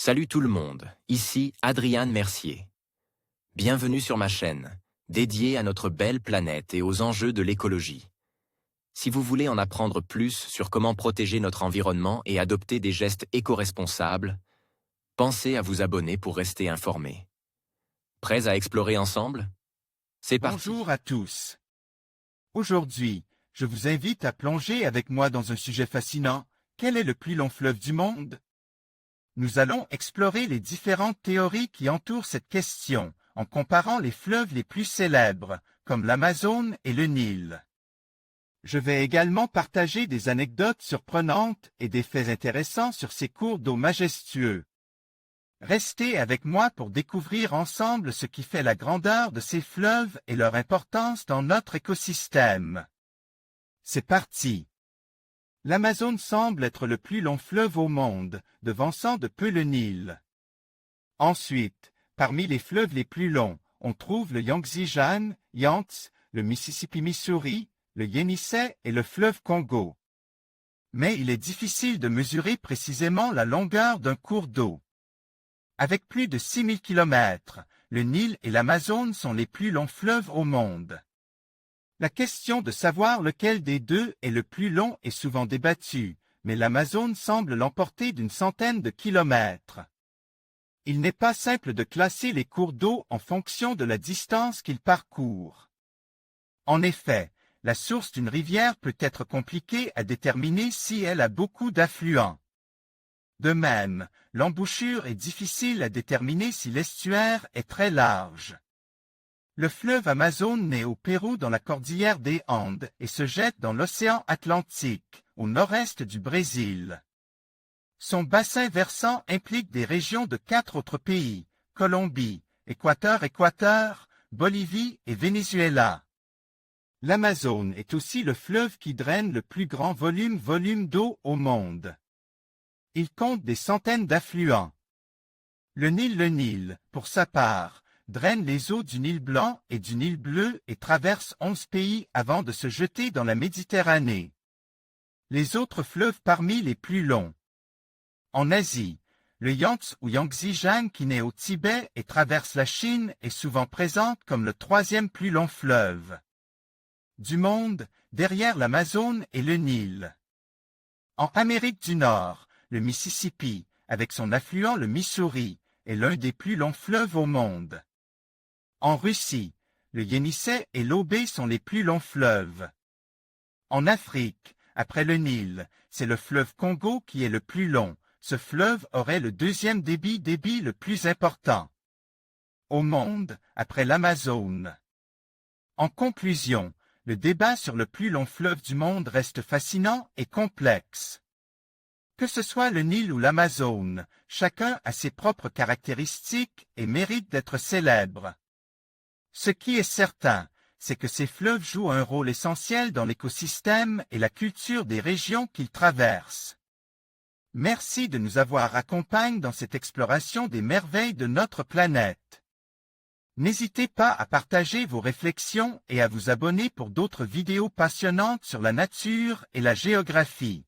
Salut tout le monde, ici Adrian Mercier. Bienvenue sur ma chaîne, dédiée à notre belle planète et aux enjeux de l'écologie. Si vous voulez en apprendre plus sur comment protéger notre environnement et adopter des gestes éco-responsables, pensez à vous abonner pour rester informé. Prêts à explorer ensemble? C'est parti. Bonjour à tous. Aujourd'hui, je vous invite à plonger avec moi dans un sujet fascinant. Quel est le plus long fleuve du monde? Nous allons explorer les différentes théories qui entourent cette question, en comparant les fleuves les plus célèbres, comme l'Amazone et le Nil. Je vais également partager des anecdotes surprenantes et des faits intéressants sur ces cours d'eau majestueux. Restez avec moi pour découvrir ensemble ce qui fait la grandeur de ces fleuves et leur importance dans notre écosystème. C'est parti! L'Amazone semble être le plus long fleuve au monde, devançant de peu le Nil. Ensuite, parmi les fleuves les plus longs, on trouve le Yangtze-Kiang, Yangtze, le Mississippi-Missouri, le Yenisei et le fleuve Congo. Mais il est difficile de mesurer précisément la longueur d'un cours d'eau. Avec plus de 6000 km, le Nil et l'Amazone sont les plus longs fleuves au monde. La question de savoir lequel des deux est le plus long est souvent débattue, mais l'Amazone semble l'emporter d'une centaine de kilomètres. Il n'est pas simple de classer les cours d'eau en fonction de la distance qu'ils parcourent. En effet, la source d'une rivière peut être compliquée à déterminer si elle a beaucoup d'affluents. De même, l'embouchure est difficile à déterminer si l'estuaire est très large. Le fleuve Amazone naît au Pérou dans la cordillère des Andes et se jette dans l'océan Atlantique, au nord-est du Brésil. Son bassin versant implique des régions de 4 autres pays, Colombie, Équateur, Bolivie et Venezuela. L'Amazone est aussi le fleuve qui draine le plus grand volume d'eau au monde. Il compte des centaines d'affluents. Le Nil, pour sa part, draine les eaux du Nil Blanc et du Nil Bleu et traverse 11 pays avant de se jeter dans la Méditerranée. Les autres fleuves parmi les plus longs. En Asie, le Yangtze ou Yangtze-Kiang qui naît au Tibet et traverse la Chine est souvent présente comme le troisième plus long fleuve du monde, derrière l'Amazone et le Nil. En Amérique du Nord, le Mississippi, avec son affluent le Missouri, est l'un des plus longs fleuves au monde. En Russie, le Yenisei et l'Oby sont les plus longs fleuves. En Afrique, après le Nil, c'est le fleuve Congo qui est le plus long. Ce fleuve aurait le deuxième débit le plus important au monde, après l'Amazone. En conclusion, le débat sur le plus long fleuve du monde reste fascinant et complexe. Que ce soit le Nil ou l'Amazone, chacun a ses propres caractéristiques et mérite d'être célèbre. Ce qui est certain, c'est que ces fleuves jouent un rôle essentiel dans l'écosystème et la culture des régions qu'ils traversent. Merci de nous avoir accompagnés dans cette exploration des merveilles de notre planète. N'hésitez pas à partager vos réflexions et à vous abonner pour d'autres vidéos passionnantes sur la nature et la géographie.